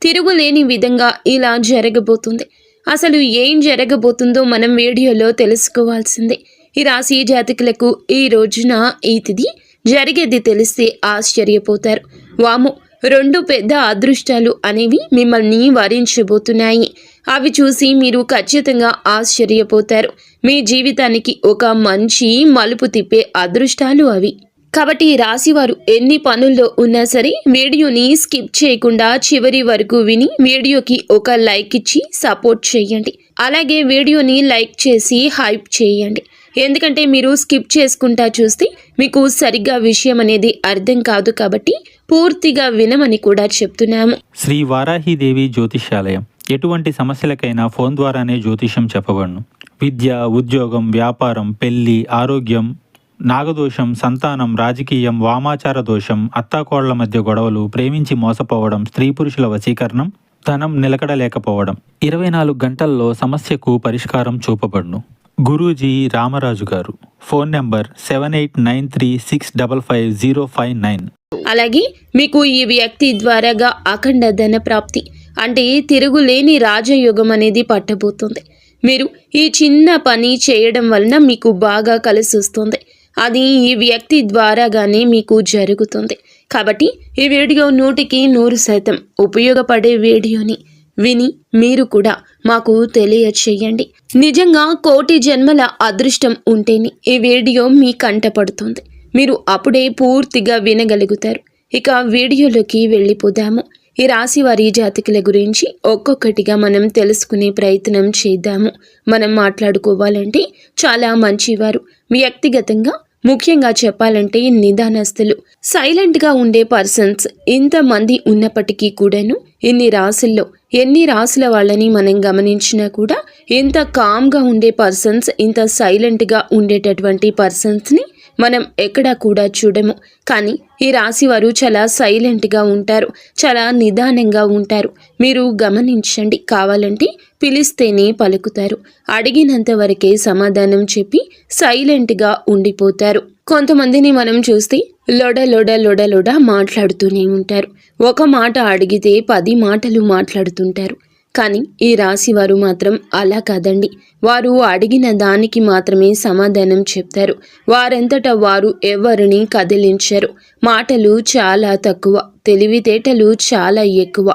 తిరుగులేని విధంగా ఇలా జరగబోతుంది. అసలు ఏం జరగబోతుందో మనం వీడియోలో తెలుసుకోవాల్సిందే. ఈ రాశి జాతకులకు ఈ రోజున ఈ తిథి జరిగేది తెలిస్తే ఆశ్చర్యపోతారు. వాము, 2 పెద్ద అదృష్టాలు అనేవి మిమ్మల్ని వరించబోతున్నాయి. అవి చూసి మీరు ఖచ్చితంగా ఆశ్చర్యపోతారు. మీ జీవితానికి ఒక మంచి మలుపు తిప్పే అదృష్టాలు అవి. కాబట్టి ఈ రాశివారు ఎన్ని పనుల్లో ఉన్నా సరే వీడియోని స్కిప్ చేయకుండా చివరి వరకు విని వీడియోకి ఒక లైక్ ఇచ్చి సపోర్ట్ చేయండి. అలాగే వీడియోని లైక్ చేసి హైప్ చేయండి. ఎందుకంటే మీరు స్కిప్ చేసుకుంటా చూస్తే మీకు సరిగ్గా విషయం అనేది అర్థం కాదు. కాబట్టి పూర్తిగా వినమని కూడా చెప్తున్నాము. శ్రీ వారాహిదేవి జ్యోతిష్యాలయం ఎటువంటి సమస్యలకైనా ఫోన్ ద్వారానే జ్యోతిష్యం చెప్పబడును. విద్య, ఉద్యోగం, వ్యాపారం, పెళ్లి, ఆరోగ్యం, నాగదోషం, సంతానం, రాజకీయం, వామాచార దోషం, అత్తాకోళ్ల మధ్య గొడవలు, ప్రేమించి మోసపోవడం, స్త్రీ పురుషుల వశీకరణం, ధనం నిలకడలేకపోవడం 24 గంటల్లో సమస్యకు పరిష్కారం చూపబడును. గురూజీ రామరాజు గారు. Phone number 7893655059. అలాగే మీకు ఈ వ్యక్తి ద్వారాగా అఖండ ధన ప్రాప్తి అంటే తిరుగులేని రాజయోగం అనేది పట్టబోతుంది. మీరు ఈ చిన్న పని చేయడం వలన మీకు బాగా కలిసి వస్తుంది. అది ఈ వ్యక్తి ద్వారాగానే మీకు జరుగుతుంది. కాబట్టి ఈ వీడియో 100% ఉపయోగపడే వీడియోని విని మీరు కూడా మాకు తెలియచేయండి. నిజంగా కోటి జన్మల అదృష్టం ఉంటేనే ఈ వీడియో మీ కంటపడుతుంది. మీరు అప్పుడే పూర్తిగా వినగలుగుతారు. ఇక వీడియోలోకి వెళ్ళిపోదాము. ఈ రాశి వారి జాతకుల గురించి ఒక్కొక్కటిగా మనం తెలుసుకునే ప్రయత్నం చేద్దాము. మనం మాట్లాడుకోవాలంటే చాలా మంచివారు. వ్యక్తిగతంగా ముఖ్యంగా చెప్పాలంటే నిదానస్తులు, సైలెంట్గా ఉండే పర్సన్స్ ఇంతమంది ఉన్నప్పటికీ కూడాను ఎన్ని రాసుల వాళ్ళని మనం గమనించినా కూడా ఇంత కామ్గా ఉండే పర్సన్స్, ఇంత సైలెంట్గా ఉండేటటువంటి పర్సన్స్ని మనం ఎక్కడా కూడా చూడము. కానీ ఈ రాశి వారు చాలా సైలెంట్గా ఉంటారు, చాలా నిదానంగా ఉంటారు. మీరు గమనించండి. కావాలంటే పిలిస్తేనే పలుకుతారు. అడిగినంత వరకే సమాధానం చెప్పి సైలెంట్గా ఉండిపోతారు. కొంతమందిని మనం చూస్తే లొడ మాట్లాడుతూనే ఉంటారు. ఒక మాట అడిగితే 10 మాటలు మాట్లాడుతుంటారు. కానీ ఈ రాశి వారు మాత్రం అలా కాదండి. వారు అడిగిన దానికి మాత్రమే సమాధానం చెప్తారు. వారంతటా వారు ఎవరిని కదిలించరు. మాటలు చాలా తక్కువ, తెలివితేటలు చాలా ఎక్కువ.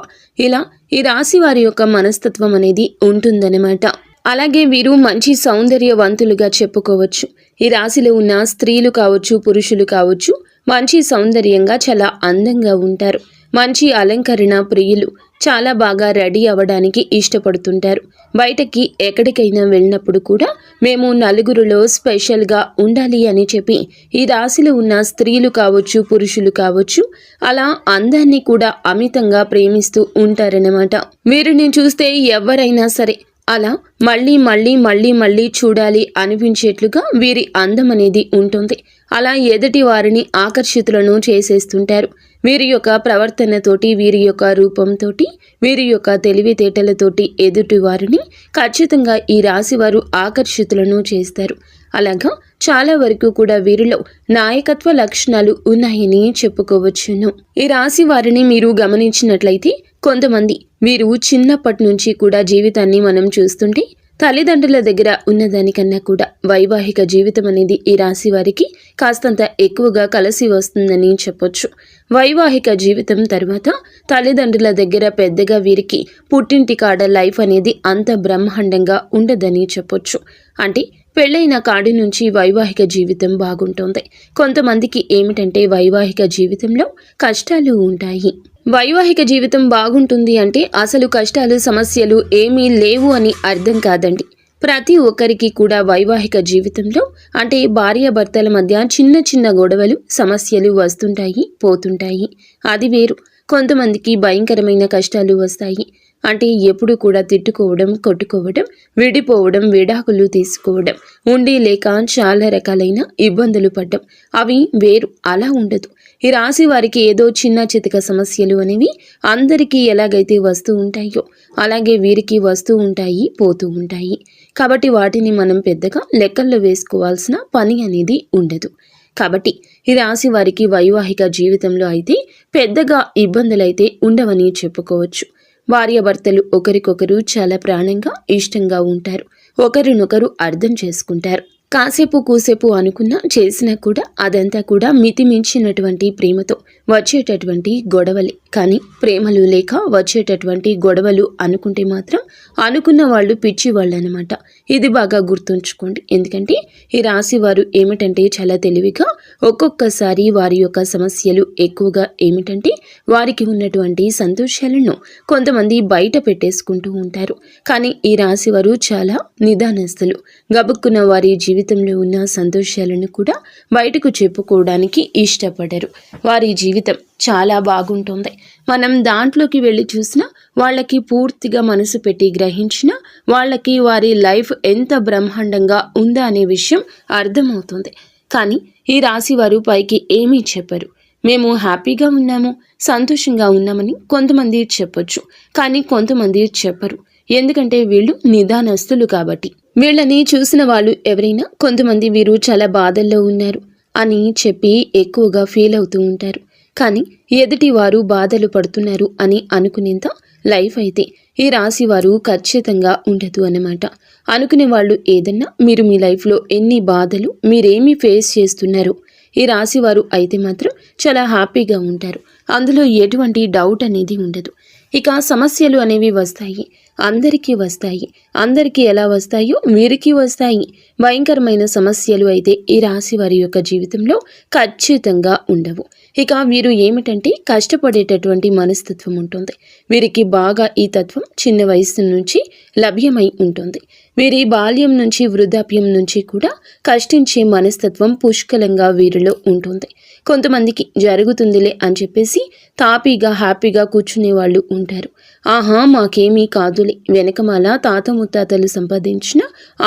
ఇలా ఈ రాశి వారి యొక్క మనస్తత్వం అనేది ఉంటుందన్నమాట. అలాగే వీరు మంచి సౌందర్యవంతులుగా చెప్పుకోవచ్చు. ఈ రాశిలో ఉన్న స్త్రీలు కావచ్చు, పురుషులు కావచ్చు, మంచి సౌందర్యంగా చాలా అందంగా ఉంటారు. మంచి అలంకరణ ప్రియులు, చాలా బాగా రెడీ అవ్వడానికి ఇష్టపడుతుంటారు. బయటకి ఎక్కడికైనా వెళ్ళినప్పుడు కూడా మేము నలుగురిలో స్పెషల్గా ఉండాలి అని చెప్పి ఈ రాశిలో ఉన్న స్త్రీలు కావచ్చు, పురుషులు కావచ్చు, అలా అందాన్ని కూడా అమితంగా ప్రేమిస్తూ ఉంటారన్నమాట. వీరిని చూస్తే ఎవరైనా సరే అలా మళ్ళీ చూడాలి అనిపించేట్లుగా వీరి అందం అనేది ఉంటుంది. అలా ఎదుటి వారిని ఆకర్షితులను చేసేస్తుంటారు. వీరి యొక్క ప్రవర్తనతోటి, వీరి యొక్క రూపంతోటి, వీరి యొక్క తెలివితేటలతోటి ఎదుటి వారిని ఖచ్చితంగా ఈ రాశి వారు ఆకర్షితులను చేస్తారు. అలాగా చాలా వరకు కూడా వీరిలో నాయకత్వ లక్షణాలు ఉన్నాయని చెప్పుకోవచ్చును. ఈ రాశి వారిని మీరు గమనించినట్లయితే కొంతమంది వీరు చిన్నప్పటి నుంచి కూడా జీవితాన్ని మనం చూస్తుంటే తల్లిదండ్రుల దగ్గర ఉన్నదానికన్నా కూడా వైవాహిక జీవితం అనేది ఈ రాశి వారికి కాస్తంత ఎక్కువగా కలిసి వస్తుందని చెప్పొచ్చు. వైవాహిక జీవితం తర్వాత తల్లిదండ్రుల దగ్గర పెద్దగా వీరికి పుట్టింటి కాడ లైఫ్ అనేది అంత బ్రహ్మాండంగా ఉండదని చెప్పొచ్చు. అంటే పెళ్ళైన కాడి నుంచి వైవాహిక జీవితం బాగుంటుంది. కొంతమందికి ఏమిటంటే వైవాహిక జీవితంలో కష్టాలు ఉంటాయి. వైవాహిక జీవితం బాగుంటుంది అంటే అసలు కష్టాలు, సమస్యలు ఏమీ లేవు అని అర్థం కాదండి. ప్రతి ఒక్కరికి కూడా వైవాహిక జీవితంలో అంటే భార్యాభర్తల మధ్య చిన్న గొడవలు, సమస్యలు వస్తుంటాయి, పోతుంటాయి. అది వేరు. కొంతమందికి భయంకరమైన కష్టాలు వస్తాయి. అంటే ఎప్పుడు కూడా తిట్టుకోవడం, కొట్టుకోవడం, విడిపోవడం, విడాకులు తీసుకోవడం, ఉండి లేక చాలా రకాలైన ఇబ్బందులు పడ్డం, అవి వేరు. అలా ఉండదు. ఈ రాశి వారికి ఏదో చిన్న చితక సమస్యలు అనేవి అందరికీ ఎలాగైతే వస్తూ ఉంటాయో అలాగే వీరికి వస్తూ ఉంటాయి, పోతూ ఉంటాయి. కాబట్టి వాటిని మనం పెద్దగా లెక్కల్లో వేసుకోవాల్సిన పని అనేది ఉండదు. కాబట్టి ఈ రాశి వారికి వైవాహిక జీవితంలో అయితే పెద్దగా ఇబ్బందులైతే ఉండవని చెప్పుకోవచ్చు. భార్యాభర్తలు ఒకరికొకరు చాలా ప్రాణంగా ఇష్టంగా ఉంటారు. ఒకరినొకరు అర్థం చేసుకుంటారు. కాసేపు కూసేపు అనుకున్నా చేసినా కూడా అదంతా కూడా మితిమించినటువంటి ప్రేమతో వచ్చేటటువంటి గొడవలే. కానీ ప్రేమలు లేక వచ్చేటటువంటి గొడవలు అనుకుంటే మాత్రం అనుకున్న వాళ్ళు పిచ్చి వాళ్ళు అనమాట. ఇది బాగా గుర్తుంచుకోండి. ఎందుకంటే ఈ రాశి వారు ఏమిటంటే చాలా తెలివిగా ఒక్కొక్కసారి వారి యొక్క సమస్యలు ఎక్కువగా ఏమిటంటే వారికి ఉన్నటువంటి సంతోషాలను కొంతమంది బయట పెట్టేసుకుంటూ ఉంటారు. కానీ ఈ రాశి వారు చాలా నిదానస్తులు. గబుక్కున్న వారి జీవితంలో ఉన్న సంతోషాలను కూడా బయటకు చెప్పుకోవడానికి ఇష్టపడరు. వారి జీవితం చాలా బాగుంటుంది. మనం దాంట్లోకి వెళ్ళి చూసినా వాళ్ళకి పూర్తిగా మనసు పెట్టి గ్రహించినా వాళ్ళకి వారి లైఫ్ ఎంత బ్రహ్మాండంగా ఉందా అనే విషయం అర్థమవుతుంది. కానీ ఈ రాశి వారు పైకి ఏమీ చెప్పరు. మేము హ్యాపీగా ఉన్నాము, సంతోషంగా ఉన్నామని కొంతమంది చెప్పొచ్చు. కానీ కొంతమంది చెప్పరు. ఎందుకంటే వీళ్ళు నిదానస్తులు కాబట్టి. వీళ్ళని చూసిన వాళ్ళు ఎవరైనా కొంతమంది వీరు చాలా బాధల్లో ఉన్నారు అని చెప్పి ఎక్కువగా ఫీల్ అవుతూ ఉంటారు. కానీ ఎదుటి వారు బాధలు పడుతున్నారు అని అనుకునేంత లైఫ్ అయితే ఈ రాశి వారు ఖచ్చితంగా ఉండదు అన్నమాట. అనుకునే వాళ్ళు ఏదన్నా మీరు మీ లైఫ్లో ఎన్ని బాధలు మీరేమి ఫేస్ చేస్తున్నారు ఈ రాశి వారు అయితే మాత్రం చాలా హ్యాపీగా ఉంటారు. అందులో ఎటువంటి డౌట్ అనేది ఉండదు. ఇక సమస్యలు అనేవి వస్తాయి, అందరికీ వస్తాయి. అందరికీ ఎలా వస్తాయో వీరికి వస్తాయి. భయంకరమైన సమస్యలు అయితే ఈ రాశి వారి యొక్క జీవితంలో ఖచ్చితంగా ఉండవు. ఇక వీరు ఏమిటంటే కష్టపడేటటువంటి మనస్తత్వం ఉంటుంది. వీరికి బాగా ఈ తత్వం చిన్న వయసు నుంచి లభ్యమై ఉంటుంది. వీరి బాల్యం నుంచి వృద్ధాప్యం నుంచి కూడా కష్టించే మనస్తత్వం పుష్కలంగా వీరిలో ఉంటుంది. కొంతమందికి జరుగుతుందిలే అని చెప్పేసి తాపీగా హ్యాపీగా కూర్చునే వాళ్ళు ఉంటారు. ఆహా మాకేమీ కాదులే, వెనకమాల తాత ముత్తాతలు సంపాదించిన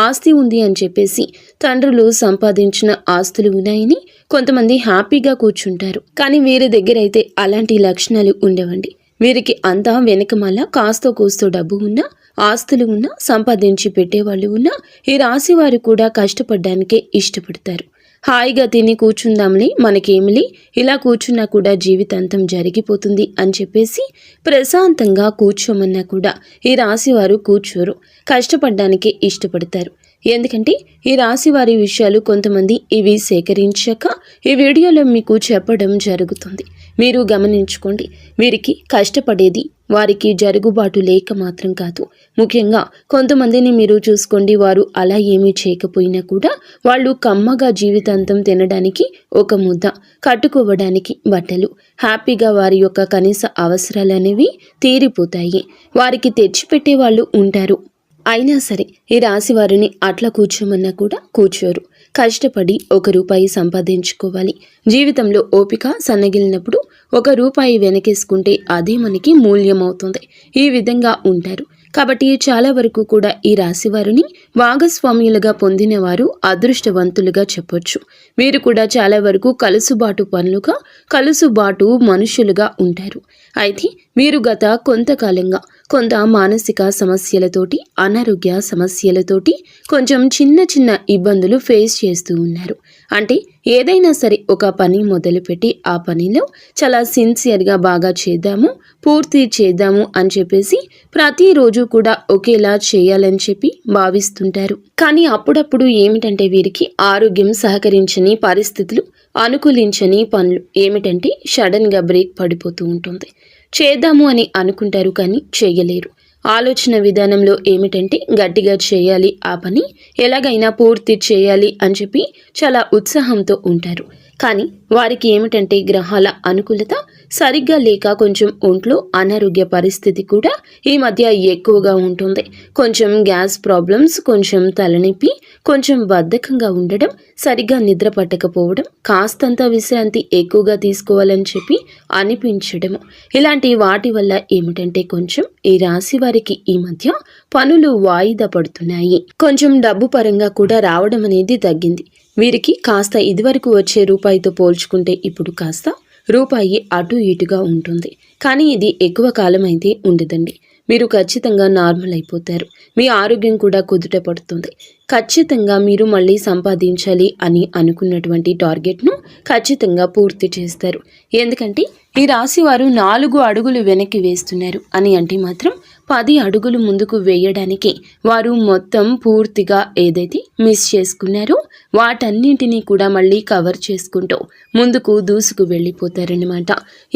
ఆస్తి ఉంది అని చెప్పేసి తండ్రులు సంపాదించిన ఆస్తులు ఉన్నాయని కొంతమంది హ్యాపీగా కూర్చుంటారు. కానీ వీరి దగ్గర అయితే అలాంటి లక్షణాలు ఉండవండి. వీరికి అంతా వెనకమాల కాస్తో కూస్తో డబ్బు ఉన్నా, ఆస్తులు ఉన్నా, సంపాదించి పెట్టేవాళ్ళు ఉన్నా ఈ రాశి వారు కూడా కష్టపడడానికే ఇష్టపడతారు. హాయిగా తిని కూర్చుందాంలే, మనకేమిలే, ఇలా కూర్చున్నా కూడా జీవితాంతం జరిగిపోతుంది అని చెప్పేసి ప్రశాంతంగా కూర్చోమన్నా కూడా ఈ రాశి వారు కూర్చోరు. కష్టపడడానికే ఇష్టపడతారు. ఎందుకంటే ఈ రాశి వారి విషయాలు కొంతమంది ఇవి సేకరించాక ఈ వీడియోలో మీకు చెప్పడం జరుగుతుంది. మీరు గమనించుకోండి. వీరికి కష్టపడేది వారికి జరుగుబాటు లేక మాత్రం కాదు. ముఖ్యంగా కొంతమందిని మీరు చూసుకోండి, వారు అలా ఏమీ చేయకపోయినా కూడా వాళ్ళు కమ్మగా జీవితాంతం తినడానికి ఒక ముద్ద, కట్టుకోవడానికి బట్టలు, హ్యాపీగా వారి యొక్క కనీస అవసరాలు అనేవి తీరిపోతాయి. వారికి తెచ్చిపెట్టే వాళ్ళు ఉంటారు. అయినా సరే ఈ రాశి వారిని అట్లా కూర్చోమన్నా కూడా కూర్చోరు. కష్టపడి ₹1 సంపాదించుకోవాలి. జీవితంలో ఓపిక సన్నగిలినప్పుడు ₹1 వెనకేసుకుంటే అదే మనకి మూల్యం అవుతుంది. ఈ విధంగా ఉంటారు. కాబట్టి చాలా వరకు కూడా ఈ రాశి వారిని భాగస్వామ్యులుగా పొందిన వారు అదృష్టవంతులుగా చెప్పొచ్చు. వీరు కూడా చాలా వరకు కలుసుబాటు పనులుగా, కలుసుబాటు మనుషులుగా ఉంటారు. అయితే వీరు గత కొంతకాలంగా కొంత మానసిక సమస్యలతోటి, అనారోగ్య సమస్యలతోటి కొంచెం చిన్న చిన్న ఇబ్బందులు ఫేస్ చేస్తూ ఉన్నారు. అంటే ఏదైనా సరే ఒక పని మొదలుపెట్టి ఆ పనిలో చాలా సిన్సియర్గా బాగా చేద్దాము, పూర్తి చేద్దాము అని చెప్పేసి ప్రతిరోజు కూడా ఒకేలా చేయాలని చెప్పి భావిస్తుంటారు. కానీ అప్పుడప్పుడు ఏమిటంటే వీరికి ఆరోగ్యం సహకరించని పరిస్థితులు, అనుకూలించని పనులు ఏమిటంటే సడన్గా బ్రేక్ పడిపోతూ ఉంటుంది. చేద్దాము అని అనుకుంటారు కానీ చేయలేరు. ఆలోచన విధానంలో ఏమిటంటే గట్టిగా చేయాలి, ఆ పని ఎలాగైనా పూర్తి చేయాలి అని చెప్పి చాలా ఉత్సాహంతో ఉంటారు. కానీ వారికి ఏమిటంటే గ్రహాల అనుకూలత సరిగ్గా లేక కొంచెం ఒంట్లో అనారోగ్య పరిస్థితి కూడా ఈ మధ్య ఎక్కువగా ఉంటుంది. కొంచెం గ్యాస్ ప్రాబ్లమ్స్, కొంచెం తలనొప్పి, కొంచెం బద్ధకంగా ఉండడం, సరిగ్గా నిద్ర పట్టకపోవడం, కాస్తంత విశ్రాంతి ఎక్కువగా తీసుకోవాలని చెప్పి అనిపించడము, ఇలాంటి వాటి వల్ల ఏమిటంటే కొంచెం ఈ రాశి వారికి ఈ మధ్య పనులు వాయిదా పడుతున్నాయి. కొంచెం డబ్బు పరంగా కూడా రావడం అనేది తగ్గింది. వీరికి కాస్త ఇదివరకు వచ్చే రూపాయితో పోల్చుకుంటే ఇప్పుడు కాస్త రూపాయి అటు ఇటుగా ఉంటుంది. కానీ ఇది ఎక్కువ కాలం అయితే ఉండదండి. మీరు ఖచ్చితంగా నార్మల్ అయిపోతారు. మీ ఆరోగ్యం కూడా కుదుట పడుతుంది. ఖచ్చితంగా మీరు మళ్ళీ సంపాదించాలి అని అనుకున్నటువంటి టార్గెట్ను ఖచ్చితంగా పూర్తి చేస్తారు. ఎందుకంటే ఈ రాశి వారు 4 అడుగులు వెనక్కి వేస్తున్నారు అని అంటే మాత్రం 10 అడుగులు ముందుకు వేయడానికి వారు మొత్తం పూర్తిగా ఏదైతే మిస్ చేసుకున్నారో వాటన్నింటినీ కూడా మళ్ళీ కవర్ చేసుకుంటూ ముందుకు దూసుకు వెళ్ళిపోతారన్నమాట.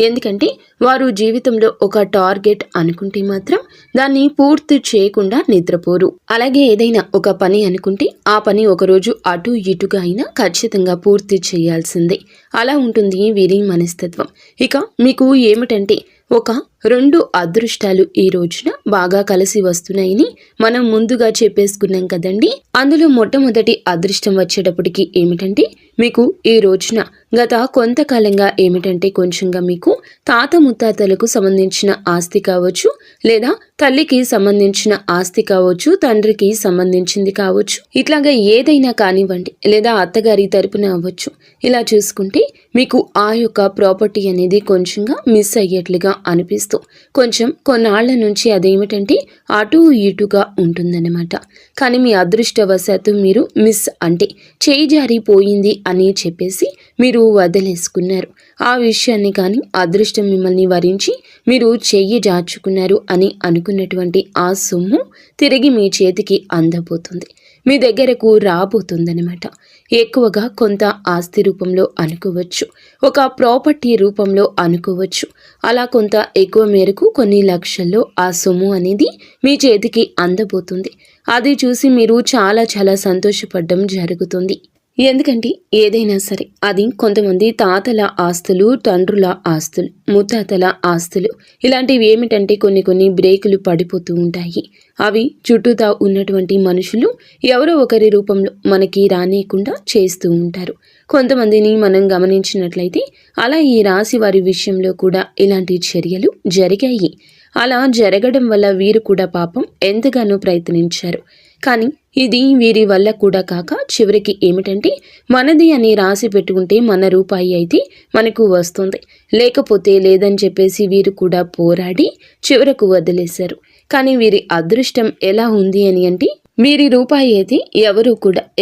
ఎందుకంటే వారు జీవితంలో ఒక టార్గెట్ అనుకుంటే మాత్రం దాన్ని పూర్తి చేయకుండా నిద్రపోరు. అలాగే ఏదైనా ఒక పని అనుకుంటే ఆ పని ఒకరోజు అటు ఇటుగా అయినా ఖచ్చితంగా పూర్తి చేయాల్సిందే. అలా ఉంటుంది వీరి మనస్తత్వం. ఇక మీకు ఏమిటంటే ఒక 2 అదృష్టాలు ఈ రోజున బాగా కలిసి వస్తున్నాయని మనం ముందుగా చెప్పేసుకున్నాం కదండి. అందులో మొట్టమొదటి అదృష్టం వచ్చేటప్పటికి ఏమిటంటే మీకు ఈ రోజున గత కొంతకాలంగా ఏమిటంటే కొంచెంగా మీకు తాత ముత్తాతలకు సంబంధించిన ఆస్తి కావచ్చు, లేదా తల్లికి సంబంధించిన ఆస్తి కావచ్చు, తండ్రికి సంబంధించింది కావచ్చు, ఇట్లాగా ఏదైనా కానివ్వండి, లేదా అత్తగారి తరపున అవ్వచ్చు. ఇలా చూసుకుంటే మీకు ఆ యొక్క ప్రాపర్టీ అనేది కొంచెంగా మిస్ అయ్యేట్లుగా అనిపిస్తూ కొంచెం కొన్నాళ్ల నుంచి అదేమిటంటే అటు ఇటుగా ఉంటుందన్నమాట. కానీ మీ అదృష్టవశాత్తు మీరు మిస్ అంటే చేయి జారిపోయింది అని చెప్పేసి మీరు వదిలేసుకున్నారు. ఆ విషయాన్ని కానీ అదృష్టం మిమ్మల్ని వరించి మీరు చెయ్యి జార్చుకున్నారు అని అనుకున్నటువంటి ఆ సొమ్ము తిరిగి మీ చేతికి అందబోతుంది, మీ దగ్గరకు రాబోతుందన్నమాట. ఎక్కువగా కొంత ఆస్తి రూపంలో అనుకోవచ్చు, ఒక ప్రాపర్టీ రూపంలో అనుకోవచ్చు. అలా కొంత ఎక్కువ మేరకు కొన్ని లక్షల్లో ఆ సొమ్ము అనేది మీ చేతికి అందబోతుంది. అది చూసి మీరు చాలా చాలా సంతోషపడడం జరుగుతుంది. ఎందుకంటే ఏదైనా సరే అది కొంతమంది తాతల ఆస్తులు, తండ్రుల ఆస్తులు, ముత్తాతల ఆస్తులు, ఇలాంటివి ఏమిటంటే కొన్ని బ్రేకులు పడిపోతూ ఉంటాయి. అవి చుట్టూతా ఉన్నటువంటి మనుషులు ఎవరో ఒకరి రూపంలో మనకి రానియకుండా చేస్తూ ఉంటారు. కొంతమందిని మనం గమనించినట్లయితే అలా ఈ రాశి వారి విషయంలో కూడా ఇలాంటి చర్యలు జరిగాయి. అలా జరగడం వల్ల వీరు కూడా పాపం ఎంతగానో ప్రయత్నించారు. కానీ ఇది వీరి వల్ల కూడా కాక చివరికి ఏమిటంటే మనది అని రాసి పెట్టుకుంటే మన రూపాయి అయితే మనకు వస్తుంది, లేకపోతే లేదని చెప్పేసి వీరు కూడా పోరాడి చివరకు వదిలేశారు. కానీ వీరి అదృష్టం ఎలా ఉంది అని అంటే వీరి రూపాయి అయితే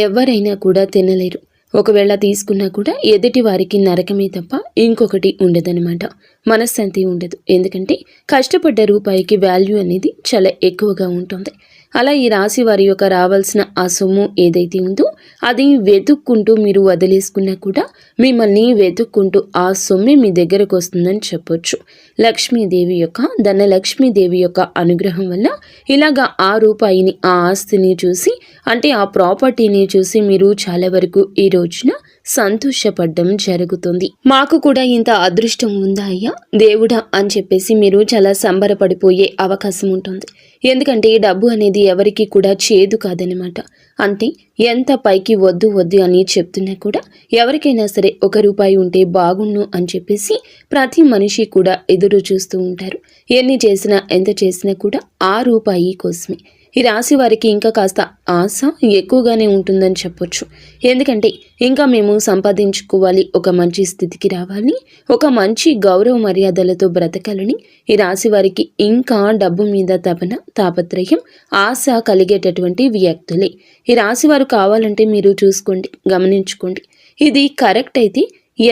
ఎవరైనా కూడా తినలేరు. ఒకవేళ తీసుకున్నా కూడా ఎదుటి వారికి నరకమే తప్ప ఇంకొకటి ఉండదనమాట. మనశ్శాంతి ఉండదు. ఎందుకంటే కష్టపడ్డ రూపాయికి వాల్యూ అనేది చాలా ఎక్కువగా ఉంటుంది. అలా ఈ రాశి వారి యొక్క రావాల్సిన ఆ సొమ్ము ఏదైతే ఉందో అది వెతుక్కుంటూ మీరు వదిలేసుకున్నా కూడా మిమ్మల్ని వెతుక్కుంటూ ఆ సొమ్మే మీ దగ్గరకు వస్తుందని చెప్పొచ్చు. లక్ష్మీదేవి యొక్క ధనలక్ష్మీదేవి యొక్క అనుగ్రహం వల్ల ఇలాగా ఆ రూపాయిని, ఆ ఆస్తిని చూసి అంటే ఆ ప్రాపర్టీని చూసి మీరు చాలా వరకు ఈ రోజున సంతోషపడ్డం జరుగుతుంది. మాకు కూడా ఇంత అదృష్టం ఉందా అయ్యా దేవుడా అని చెప్పేసి మీరు చాలా సంబరపడిపోయే అవకాశం ఉంటుంది. ఎందుకంటే డబ్బు అనేది ఎవరికి కూడా చేదు కాదనమాట. అంటే ఎంత పైకి వద్దు అని చెప్తున్నా కూడా ఎవరికైనా సరే 1 రూపాయి ఉంటే బాగుండు అని చెప్పేసి ప్రతి మనిషి కూడా ఎదురు చూస్తూ ఉంటారు. ఎన్ని చేసినా ఎంత చేసినా కూడా ఆ రూపాయి కోసమే. ఈ రాశి వారికి ఇంకా కాస్త ఆశ ఎక్కువగానే ఉంటుందని చెప్పొచ్చు. ఎందుకంటే ఇంకా మేము సంపాదించుకోవాలి, ఒక మంచి స్థితికి రావాలి, ఒక మంచి గౌరవ మర్యాదలతో బ్రతకాలని ఈ రాశి వారికి ఇంకా డబ్బు మీద తాపత్రయం, ఆశ కలిగేటటువంటి వ్యక్తులే. ఈ రాశి వారు కావాలంటే మీరు చూసుకోండి, గమనించుకోండి. ఇది కరెక్ట్ అయితే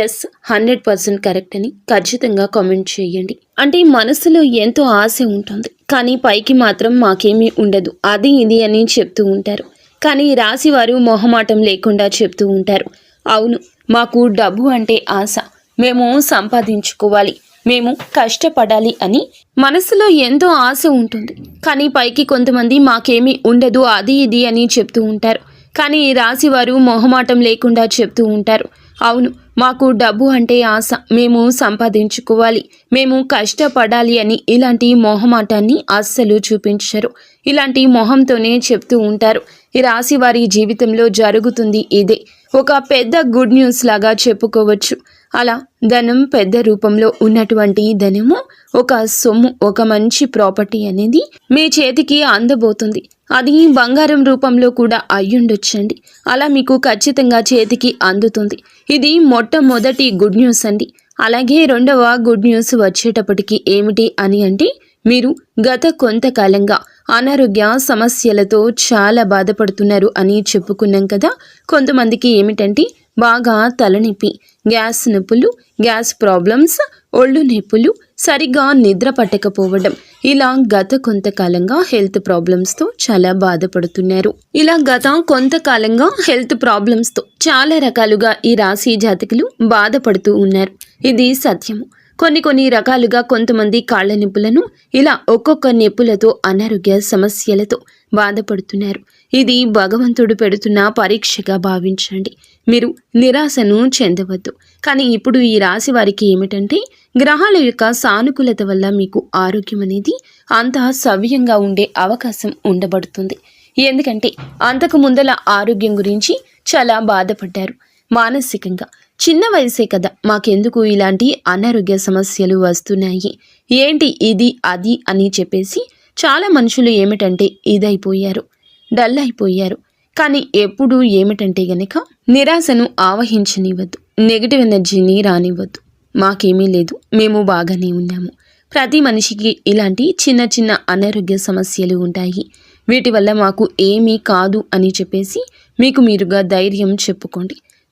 ఎస్ 100% కరెక్ట్ అని ఖచ్చితంగా కామెంట్ చేయండి. అంటే మనసులో ఎంతో ఆశ ఉంటుంది, కానీ పైకి మాత్రం మాకేమీ ఉండదు, అది ఇది అని చెప్తూ ఉంటారు. కానీ రాశి వారు మొహమాటం లేకుండా చెప్తూ ఉంటారు, అవును మాకు డబ్బు అంటే ఆశ, మేము సంపాదించుకోవాలి, మేము కష్టపడాలి అని మనసులో ఎంతో ఆశ ఉంటుంది. కానీ పైకి కొంతమంది మాకేమీ ఉండదు, అది ఇది అని చెప్తూ ఉంటారు. కానీ ఈ రాశి వారు మొహమాటం లేకుండా చెప్తూ ఉంటారు, అవును మాకు డబ్బు అంటే ఆశ, మేము సంపాదించుకోవాలి, మేము కష్టపడాలి అని ఇలాంటి మొహమాటాన్ని అస్సలు చూపించరు. ఇలాంటి మొహంతోనే చెప్తూ ఉంటారు. ఈ రాశి వారి జీవితంలో జరుగుతుంది ఇదే. ఒక పెద్ద గుడ్ న్యూస్ లాగా చెప్పుకోవచ్చు. అలా ధనం పెద్ద రూపంలో ఉన్నటువంటి ధనము, ఒక సొమ్ము, ఒక మంచి ప్రాపర్టీ అనేది మీ చేతికి అందబోతుంది. అది బంగారం రూపంలో కూడా అయ్యుండొచ్చండి. అలా మీకు ఖచ్చితంగా చేతికి అందుతుంది. ఇది మొట్టమొదటి గుడ్ న్యూస్ అండి. అలాగే రెండవ గుడ్ న్యూస్ వచ్చేటప్పటికి ఏమిటి అని అంటే మీరు గత కొంతకాలంగా అనారోగ్య సమస్యలతో చాలా బాధపడుతున్నారు అని చెప్పుకున్నాం కదా. కొంతమందికి ఏమిటంటే బాగా తలనొప్పి, గ్యాస్ నొప్పులు, గ్యాస్ ప్రాబ్లమ్స్, ఒళ్ళు నొప్పులు, సరిగా నిద్ర పట్టకపోవడం, ఇలా గత కొంతకాలంగా హెల్త్ ప్రాబ్లమ్స్తో చాలా బాధపడుతున్నారు. ఇలా గత కొంతకాలంగా హెల్త్ ప్రాబ్లమ్స్తో చాలా రకాలుగా ఈ రాశి జాతకులు బాధపడుతూ ఉన్నారు. ఇది సత్యము. కొన్ని రకాలుగా కొంతమంది కాళ్ళ నొప్పులను, ఇలా ఒక్కొక్క నొప్పులతో అనారోగ్య సమస్యలతో బాధపడుతున్నారు. ఇది భగవంతుడు పెడుతున్న పరీక్షగా భావించండి. మీరు నిరాశను చెందవద్దు. కానీ ఇప్పుడు ఈ రాశి వారికి ఏమిటంటే గ్రహాల యొక్క సానుకూలత వల్ల మీకు ఆరోగ్యం అనేది అంతా సవ్యంగా ఉండే అవకాశం ఉండబడుతుంది. ఎందుకంటే అంతకు ముందల ఆరోగ్యం గురించి చాలా బాధపడ్డారు. మానసికంగా చిన్న వయసే కదా, మాకెందుకు ఇలాంటి అనారోగ్య సమస్యలు వస్తున్నాయి, ఏంటి ఇది అది అని చెప్పేసి చాలా మనుషులు ఏమిటంటే ఇదైపోయారు, డల్ అయిపోయారు. కానీ ఎప్పుడు ఏమిటంటే గనక నిరాశను ఆవహించనివ్వద్దు, నెగిటివ్ ఎనర్జీని రానివ్వద్దు. మాకేమీ లేదు, మేము బాగానే ఉన్నాము. ప్రతి మనిషికి ఇలాంటి చిన్న చిన్న అనారోగ్య సమస్యలు ఉంటాయి. వీటి వల్ల మాకు ఏమీ కాదు అని చెప్పేసి మీకు మీరుగా ధైర్యం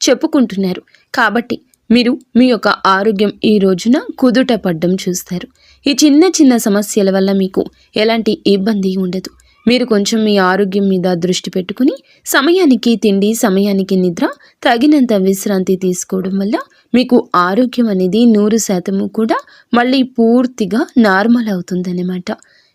చెప్పుకుంటున్నారు. కాబట్టి మీరు మీ యొక్క ఆరోగ్యం ఈ రోజున కుదుట పడ్డం చూస్తారు. ఈ చిన్న చిన్న సమస్యల వల్ల మీకు ఎలాంటి ఇబ్బంది ఉండదు. మీరు కొంచెం మీ ఆరోగ్యం మీద దృష్టి పెట్టుకుని సమయానికి తిండి, సమయానికి నిద్ర, తగినంత విశ్రాంతి తీసుకోవడం వల్ల మీకు ఆరోగ్యం అనేది 100% కూడా మళ్ళీ పూర్తిగా నార్మల్ అవుతుందన్నమాట.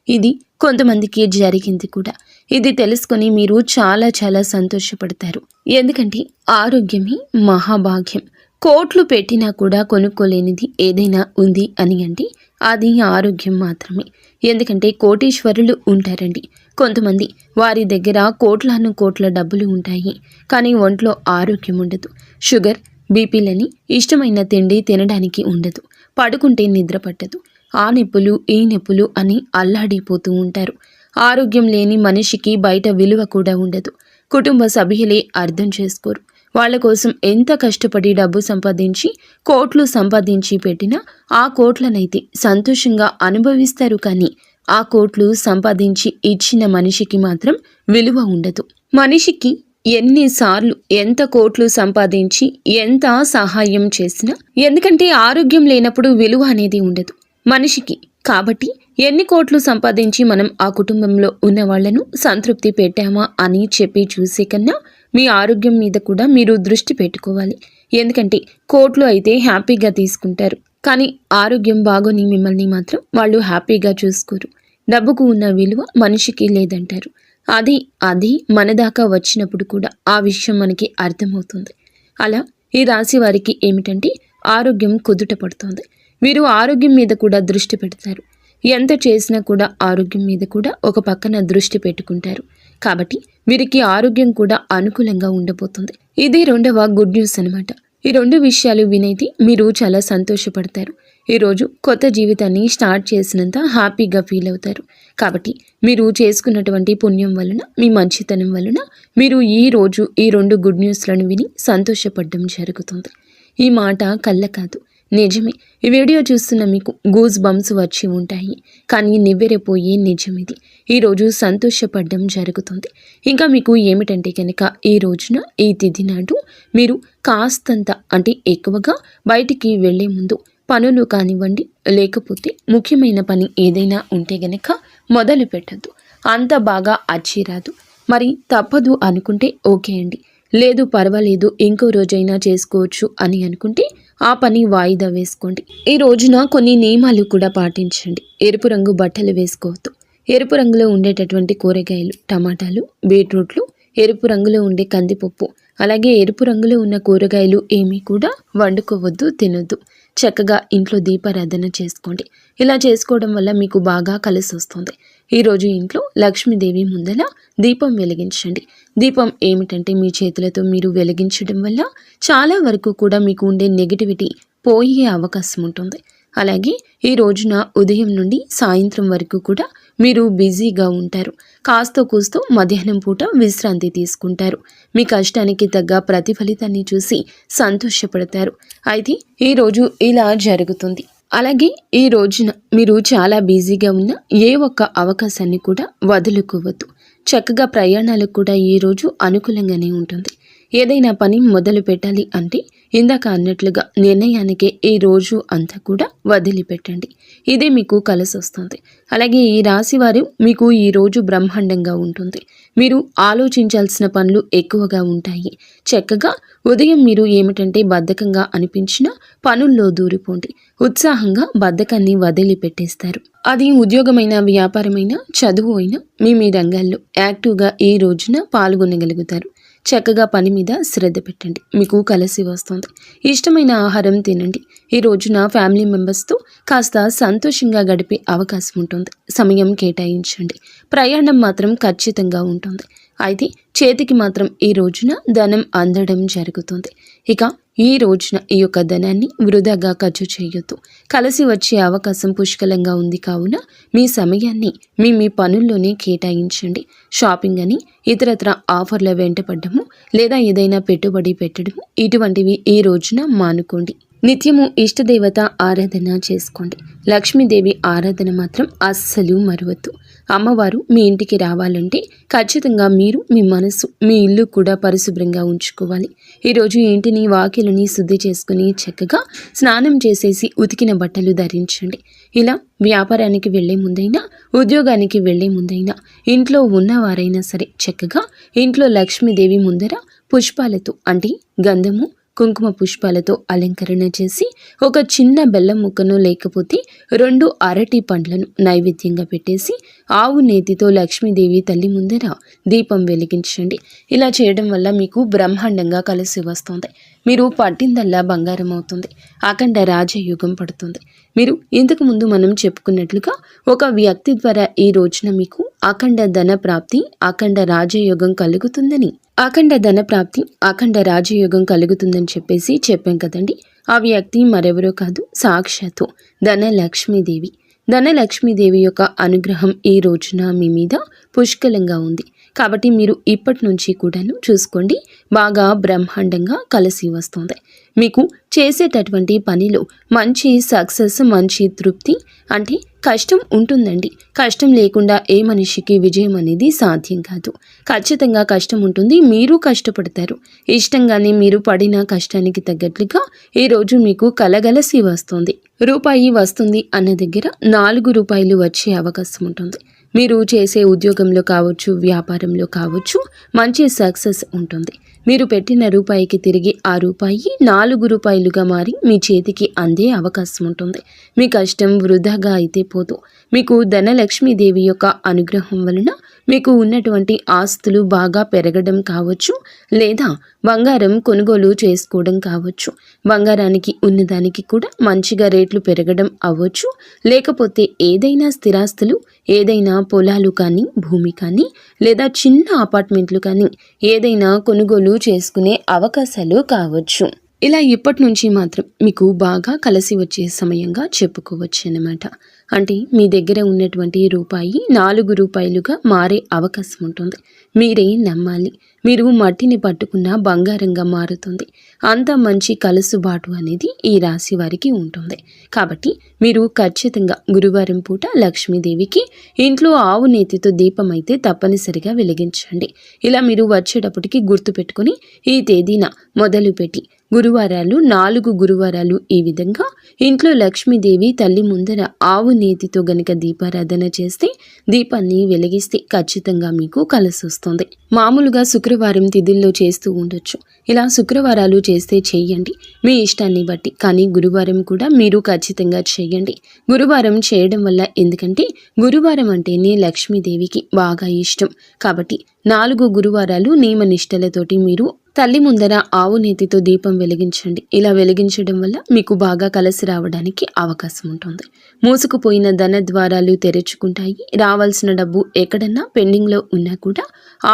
ఇది కొంతమందికి జరిగింది కూడా. ఇది తెలుసుకొని మీరు చాలా చాలా సంతోషపడతారు. ఎందుకంటే ఆరోగ్యమే మహాభాగ్యం. కోట్లు పెట్టినా కూడా కొనుక్కోలేనిది ఏదైనా ఉంది అని అంటే అది ఆరోగ్యం మాత్రమే. ఎందుకంటే కోటీశ్వరులు ఉంటారండి కొంతమంది, వారి దగ్గర కోట్ల డబ్బులు ఉంటాయి, కానీ ఒంట్లో ఆరోగ్యం ఉండదు. షుగర్, బీపీలని, ఇష్టమైన తిండి తినడానికి ఉండదు, పడుకుంటే నిద్ర పట్టదు, ఆ నొప్పులు ఈ నొప్పులు అని అల్లాడిపోతూ ఉంటారు. ఆరోగ్యం లేని మనిషికి బయట విలువ కూడా ఉండదు. కుటుంబ సభ్యులే అర్థం చేసుకోరు. వాళ్ళ కోసం ఎంత కష్టపడి డబ్బు సంపాదించి కోట్లు సంపాదించి పెట్టినా ఆ కోట్లనైతే సంతోషంగా అనుభవిస్తారు, కానీ ఆ కోట్లు సంపాదించి ఇచ్చిన మనిషికి మాత్రం విలువ ఉండదు. మనిషికి ఎన్నిసార్లు ఎంత కోట్లు సంపాదించి ఎంత సహాయం చేసినా, ఎందుకంటే ఆరోగ్యం లేనప్పుడు విలువ అనేది ఉండదు మనిషికి. కాబట్టి ఎన్ని కోట్లు సంపాదించి మనం ఆ కుటుంబంలో ఉన్న వాళ్లను సంతృప్తి పెట్టామా అని చెప్పి చూసే కన్నా మీ ఆరోగ్యం మీద కూడా మీరు దృష్టి పెట్టుకోవాలి. ఎందుకంటే కోట్లు అయితే హ్యాపీగా తీసుకుంటారు, కానీ ఆరోగ్యం బాగోని మిమ్మల్ని మాత్రం వాళ్ళు హ్యాపీగా చూసుకోరు. డబ్బుకు ఉన్న విలువ మనిషికి లేదంటారు. అది మన దాకా వచ్చినప్పుడు కూడా ఆ విషయం మనకి అర్థమవుతుంది. అలా ఈ రాశి వారికి ఏమిటంటే ఆరోగ్యం కుదుట పడుతుంది. వీరు ఆరోగ్యం మీద కూడా దృష్టి పెడతారు. ఎంత చేసినా కూడా ఆరోగ్యం మీద కూడా ఒక పక్కన దృష్టి పెట్టుకుంటారు. కాబట్టి వీరికి ఆరోగ్యం కూడా అనుకూలంగా ఉండబోతుంది. ఇదే రెండవ గుడ్ న్యూస్ అనమాట. ఈ రెండు విషయాలు వినైతే మీరు చాలా సంతోషపడతారు. ఈరోజు కొత్త జీవితాన్ని స్టార్ట్ చేసినంత హ్యాపీగా ఫీల్ అవుతారు. కాబట్టి మీరు చేసుకున్నటువంటి పుణ్యం వలన, మీ మంచితనం వలన మీరు ఈ రోజు ఈ రెండు గుడ్ న్యూస్లను విని సంతోషపడడం జరుగుతుంది. ఈ మాట కళ్ళ కాదు, నిజమే. ఈ వీడియో చూస్తున్న మీకు గూస్ బంప్స్ వచ్చి ఉంటాయి, కానీ నివ్వెరపోయే నిజం ఇది. ఈరోజు సంతోషపడడం జరుగుతుంది. ఇంకా మీకు ఏమిటంటే కనుక ఈ రోజున ఈ తిథి నాడు మీరు కాస్తంత అంటే ఎక్కువగా బయటికి వెళ్లే ముందు పనులు కానివ్వండి, లేకపోతే ముఖ్యమైన పని ఏదైనా ఉంటే గనక మొదలు పెట్టద్దు. అంత బాగా అచ్చిరాదు. మరి తప్పదు అనుకుంటే ఓకే అండి, లేదు పర్వాలేదు ఇంకో రోజైనా చేసుకోవచ్చు అని అనుకుంటే ఆ పని వాయిదా వేసుకోండి. ఈ రోజున కొన్ని నియమాలు కూడా పాటించండి. ఎరుపు రంగు బట్టలు వేసుకోవద్దు. ఎరుపు రంగులో ఉండేటటువంటి కూరగాయలు, టమాటాలు, బీట్రూట్లు, ఎరుపు రంగులో ఉండే కందిపప్పు, అలాగే ఎరుపు రంగులో ఉన్న కూరగాయలు ఏమీ కూడా వండుకోవద్దు, తినొద్దు. చక్కగా ఇంట్లో దీపారాధన చేసుకోండి. ఇలా చేసుకోవడం వల్ల మీకు బాగా కలిసి వస్తుంది. ఈరోజు ఇంట్లో లక్ష్మీదేవి ముందల దీపం వెలిగించండి. దీపం ఏమిటంటే మీ చేతులతో మీరు వెలిగించడం వల్ల చాలా వరకు కూడా మీకు ఉండే నెగిటివిటీ పోయే అవకాశం ఉంటుంది. అలాగే ఈ రోజున ఉదయం నుండి సాయంత్రం వరకు కూడా మీరు బిజీగా ఉంటారు. కాస్తో కూస్తో మధ్యాహ్నం పూట విశ్రాంతి తీసుకుంటారు. మీ కష్టానికి తగ్గ ప్రతిఫలితాన్ని చూసి సంతోషపడతారు. అయితే ఈరోజు ఇలా జరుగుతుంది. అలాగే ఈ రోజున మీరు చాలా బిజీగా ఉన్న ఏ ఒక్క అవకాశాన్ని కూడా వదులుకోవద్దు. చక్కగా ప్రయాణాలకు కూడా ఈ రోజు అనుకూలంగానే ఉంటుంది. ఏదైనా పని మొదలు పెట్టాలి అంటే ఇందాక అన్నట్లుగా నిర్ణయానికే ఈ రోజు అంతా కూడా వదిలిపెట్టండి. ఇదే మీకు కలిసొస్తుంది. అలాగే ఈ రాశి వారు మీకు ఈ రోజు బ్రహ్మాండంగా ఉంటుంది. మీరు ఆలోచించాల్సిన పనులు ఎక్కువగా ఉంటాయి. చక్కగా ఉదయం మీరు ఏమిటంటే బద్ధకంగా అనిపించినా పనుల్లో దూరిపోండి. ఉత్సాహంగా బద్ధకాన్ని వదిలిపెట్టేస్తారు. అది ఉద్యోగమైన, వ్యాపారమైన, చదువు అయినా మీ రంగాల్లో యాక్టివ్గా ఈ రోజున పాల్గొనగలుగుతారు. చక్కగా పని మీద శ్రద్ధ పెట్టండి. మీకు కలిసి వస్తుంది. ఇష్టమైన ఆహారం తినండి. ఈ రోజున ఫ్యామిలీ మెంబర్స్తో కాస్త సంతోషంగా గడిపే అవకాశం ఉంటుంది. సమయం కేటాయించండి. ప్రయాణం మాత్రం ఖచ్చితంగా ఉంటుంది. అయితే చేతికి మాత్రం ఈ రోజున ధనం అందడం జరుగుతుంది. ఇక ఈ రోజున ఈ యొక్క ధనాన్ని వృధాగా ఖర్చు చేయొద్దు. కలిసి వచ్చే అవకాశం పుష్కలంగా ఉంది కావున మీ సమయాన్ని మీ పనుల్లోనే కేటాయించండి. షాపింగ్ అని ఇతరత్ర ఆఫర్ల వెంట పడ్డము లేదా ఏదైనా పెట్టుబడి పెట్టడము ఇటువంటివి ఈ రోజున మానుకోండి. నిత్యము ఇష్టదేవత ఆరాధన చేసుకోండి. లక్ష్మీదేవి ఆరాధన మాత్రం అస్సలు మరవద్దు. అమ్మవారు మీ ఇంటికి రావాలంటే ఖచ్చితంగా మీరు మీ మనసు, మీ ఇల్లు కూడా పరిశుభ్రంగా ఉంచుకోవాలి. ఈరోజు ఇంటిని, వాకిలిని శుద్ధి చేసుకుని చక్కగా స్నానం చేసేసి ఉతికిన బట్టలు ధరించండి. ఇలా వ్యాపారానికి వెళ్లే ముందైనా, ఉద్యోగానికి వెళ్లే ముందైనా, ఇంట్లో ఉన్నవారైనా సరే చక్కగా ఇంట్లో లక్ష్మీదేవి ముందర పుష్పాలతో అంటే గంధము, కుంకుమ పుష్పాలతో అలంకరణ చేసి ఒక చిన్న బెల్లం ముక్కను లేకపోతే 2 అరటి పండ్లను నైవేద్యంగా పెట్టేసి ఆవు నేతితో లక్ష్మీదేవి తల్లి ముందర దీపం వెలిగించండి. ఇలా చేయడం వల్ల మీకు బ్రహ్మాండంగా కలిసి వస్తుంది. మీరు పట్టిందల్లా బంగారం అవుతుంది. అఖండ రాజయోగం పడుతుంది. మీరు ఇంతకు ముందు మనం చెప్పుకున్నట్లుగా ఒక వ్యక్తి ద్వారా ఈ రోజున మీకు అఖండ ధన ప్రాప్తి, అఖండ రాజయోగం కలుగుతుందని, అఖండ ధన ప్రాప్తి, అఖండ రాజయోగం కలుగుతుందని చెప్పేసి చెప్పాం కదండి. ఆ వ్యక్తి మరెవరో కాదు, సాక్షాత్తు ధనలక్ష్మీదేవి. ధనలక్ష్మీదేవి యొక్క అనుగ్రహం ఈ రోజున మీ మీద పుష్కలంగా ఉంది. కాబట్టి మీరు ఇప్పటి నుంచి కూడాను చూసుకోండి, బాగా బ్రహ్మాండంగా కలిసి వస్తుంది. మీకు చేసేటటువంటి పనిలో మంచి సక్సెస్, మంచి తృప్తి. అంటే కష్టం ఉంటుందండి. కష్టం లేకుండా ఏ మనిషికి విజయం అనేది సాధ్యం కాదు. ఖచ్చితంగా కష్టం ఉంటుంది. మీరు కష్టపడతారు. ఇష్టంగానే మీరు పడిన కష్టానికి తగ్గట్లుగా ఈరోజు మీకు కలగలసి వస్తుంది. రూపాయి వస్తుంది అన్న దగ్గర 4 రూపాయలు వచ్చే అవకాశం ఉంటుంది. మీరు చేసే ఉద్యోగంలో కావచ్చు, వ్యాపారంలో కావచ్చు, మంచి సక్సెస్ ఉంటుంది. మీరు పెట్టిన రూపాయికి తిరిగి ఆ రూపాయి 4 రూపాయలుగా మారి మీ చేతికి అందే అవకాశం ఉంటుంది. మీ కష్టం వృధాగా అయితే పోదు. మీకు ధనలక్ష్మీదేవి యొక్క అనుగ్రహం వలన మీకు ఉన్నటువంటి ఆస్తులు బాగా పెరగడం కావచ్చు, లేదా బంగారం కొనుగోలు చేసుకోవడం కావచ్చు. బంగారానికి ఉన్నదానికి కూడా మంచిగా రేట్లు పెరగడం అవ్వచ్చు. లేకపోతే ఏదైనా స్థిరాస్తులు, ఏదైనా పొలాలు కానీ, భూమి కానీ, లేదా చిన్న అపార్ట్మెంట్లు కానీ ఏదైనా కొనుగోలు చేసుకునే అవకాశాలు కావచ్చు. ఇలా ఇప్పటి నుంచి మాత్రం మీకు బాగా కలిసి వచ్చే సమయంగా చెప్పుకోవచ్చు అన్నమాట. అంటే మీ దగ్గర ఉన్నటువంటి రూపాయి 4 రూపాయలుగా మారే అవకాశం ఉంటుంది. మీరే నమ్మాలి. మీరు మట్టిని పట్టుకున్న బంగారంగా మారుతుంది. అంత మంచి కలుసుబాటు అనేది ఈ రాశి వారికి ఉంటుంది. కాబట్టి మీరు ఖచ్చితంగా గురువారం పూట లక్ష్మీదేవికి ఇంట్లో ఆవు నేతితో దీపం అయితే తప్పనిసరిగా వెలిగించండి. ఇలా మీరు వచ్చేటప్పటికి గుర్తుపెట్టుకొని ఈ తేదీన మొదలుపెట్టి గురువారాలు 4 గురువారాలు ఈ విధంగా ఇంట్లో లక్ష్మీదేవి తల్లి ముందర ఆవు నేతితో గనక దీపారాధన చేస్తే, దీపాన్ని వెలిగిస్తే ఖచ్చితంగా మీకు కలిసి వస్తుంది. మామూలుగా శుక్రవారం తిథుల్లో చేస్తూ ఉండొచ్చు. ఇలా శుక్రవారాలు చేస్తే చెయ్యండి మీ ఇష్టాన్ని బట్టి. కానీ గురువారం కూడా మీరు ఖచ్చితంగా చెయ్యండి. గురువారం చేయడం వల్ల, ఎందుకంటే గురువారం అంటేనే లక్ష్మీదేవికి బాగా ఇష్టం. కాబట్టి 4 గురువారాలు నియమ నిష్టలతోటి మీరు తల్లి ముందర ఆవు నేతితో దీపం వెలిగించండి. ఇలా వెలిగించడం వల్ల మీకు బాగా కలిసి రావడానికి అవకాశం ఉంటుంది. మూసుకుపోయిన ధన ద్వారాలు తెరుచుకుంటాయి. రావాల్సిన డబ్బు ఎక్కడన్నా పెండింగ్లో ఉన్నా కూడా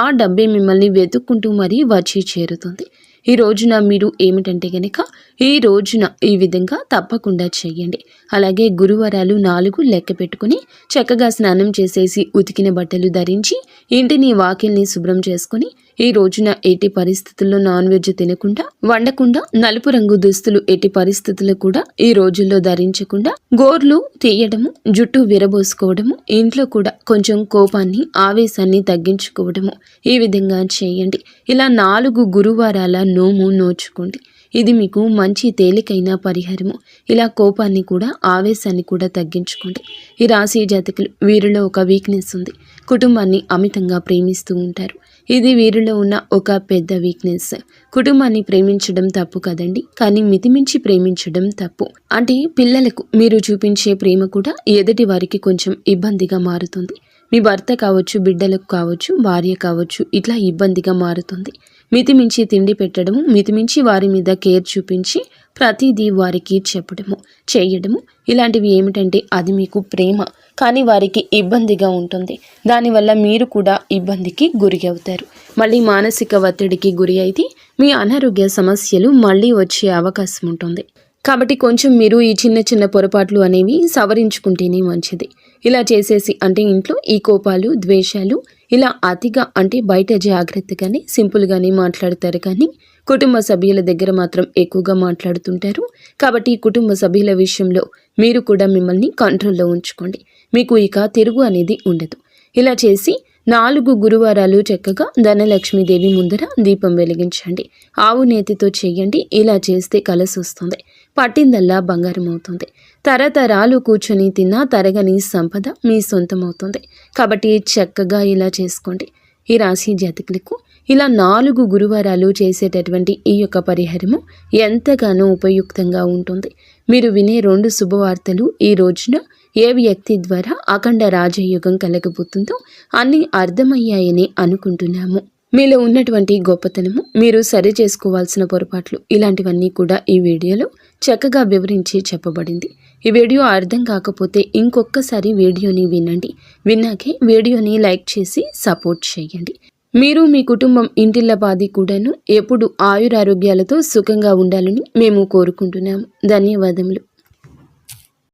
ఆ డబ్బే మిమ్మల్ని వెతుక్కుంటూ మరీ వచ్చి చేరుతుంది. ఈ రోజున మీరు ఏమిటంటే గనక ఈ రోజున ఈ విధంగా తప్పకుండా చేయండి. అలాగే గురువారాలు 4 లెక్క పెట్టుకుని చక్కగా స్నానం చేసేసి ఉతికిన బట్టలు ధరించి ఇంటిని, వాకిల్ని శుభ్రం చేసుకుని ఈ రోజున ఎట్టి పరిస్థితుల్లో నాన్ వెజ్ తినకుండా, వండకుండా, నలుపు రంగు దుస్తులు ఎట్టి పరిస్థితుల్లో కూడా ఈ రోజుల్లో ధరించకుండా, గోర్లు తీయడము, జుట్టు విరబోసుకోవడము, ఇంట్లో కూడా కొంచెం కోపాన్ని, ఆవేశాన్ని తగ్గించుకోవడము ఈ విధంగా చేయండి. ఇలా 4 గురువారాల నోము నోచుకోండి. ఇది మీకు మంచి తేలికైన పరిహారము. ఇలా కోపాన్ని కూడా, ఆవేశాన్ని కూడా తగ్గించుకోండి. ఈ రాశి జాతకులు వీరిలో ఒక వీక్నెస్ ఉంది. కుటుంబాన్ని అమితంగా ప్రేమిస్తూ ఉంటారు. ఇది వీరిలో ఉన్న ఒక పెద్ద వీక్నెస్. కుటుంబాన్ని ప్రేమించడం తప్పు కదండి, కానీ మితిమించి ప్రేమించడం తప్పు. అంటే పిల్లలకు మీరు చూపించే ప్రేమ కూడా ఎదుటి వారికి కొంచెం ఇబ్బందిగా మారుతుంది. మీ భర్త కావచ్చు, బిడ్డలకు కావచ్చు, భార్య కావచ్చు, ఇట్లా ఇబ్బందిగా మారుతుంది. మితిమించి తిండి పెట్టడము, మితిమించి వారి మీద కేర్ చూపించి ప్రతిదీ వారికి చెప్పడము, చేయడము, ఇలాంటివి ఏమిటంటే అది మీకు ప్రేమ, కానీ వారికి ఇబ్బందిగా ఉంటుంది. దానివల్ల మీరు కూడా ఇబ్బందికి గురి అవుతారు. మళ్ళీ మానసిక ఒత్తిడికి గురి అయితే మీ అనారోగ్య సమస్యలు మళ్ళీ వచ్చే అవకాశం ఉంటుంది. కాబట్టి కొంచెం మీరు ఈ చిన్న చిన్న పొరపాట్లు అనేవి సవరించుకుంటేనే మంచిది. ఇలా చేసేసి అంటే ఇంట్లో ఈ కోపాలు, ద్వేషాలు ఇలా అతిగా అంటే బయట జాగ్రత్తగానే సింపుల్గానే మాట్లాడతారు, కానీ కుటుంబ సభ్యుల దగ్గర మాత్రం ఎక్కువగా మాట్లాడుతుంటారు. కాబట్టి ఈ కుటుంబ సభ్యుల విషయంలో మీరు కూడా మిమ్మల్ని కంట్రోల్లో ఉంచుకోండి. మీకు ఇక తిరుగు అనేది ఉండదు. ఇలా చేసి 4 గురువారాలు చక్కగా ధనలక్ష్మీదేవి ముందర దీపం వెలిగించండి. ఆవు నేతితో చేయండి. ఇలా చేస్తే కలిసి వస్తుంది. పట్టిందల్లా బంగారం అవుతుంది. తరతరాలు కూర్చొని తిన్నా తరగని సంపద మీ సొంతమవుతుంది. కాబట్టి చక్కగా ఇలా చేసుకోండి. ఈ రాశి జాతకులకు ఇలా 4 గురువారాలు చేసేటటువంటి ఈ యొక్క పరిహారము ఎంతగానో ఉపయుక్తంగా ఉంటుంది. మీరు వినే 2 శుభవార్తలు ఈ రోజున ఏ వ్యక్తి ద్వారా అఖండ రాజయోగం కలగబోతుందో అన్నీ అర్థమయ్యాయని అనుకుంటున్నాము. మీలో ఉన్నటువంటి గొప్పతనము, మీరు సరి చేసుకోవాల్సిన పొరపాట్లు, ఇలాంటివన్నీ కూడా ఈ వీడియోలో చక్కగా వివరించి చెప్పబడింది. ఈ వీడియో అర్థం కాకపోతే ఇంకొకసారి వీడియోని వినండి. విన్నాకే వీడియోని లైక్ చేసి సపోర్ట్ చేయండి. మీరు మీ కుటుంబం ఇంటిల్లపాది కూడాను ఎప్పుడు ఆయురారోగ్యాలతో సుఖంగా ఉండాలని మేము కోరుకుంటున్నాము. ధన్యవాదములు.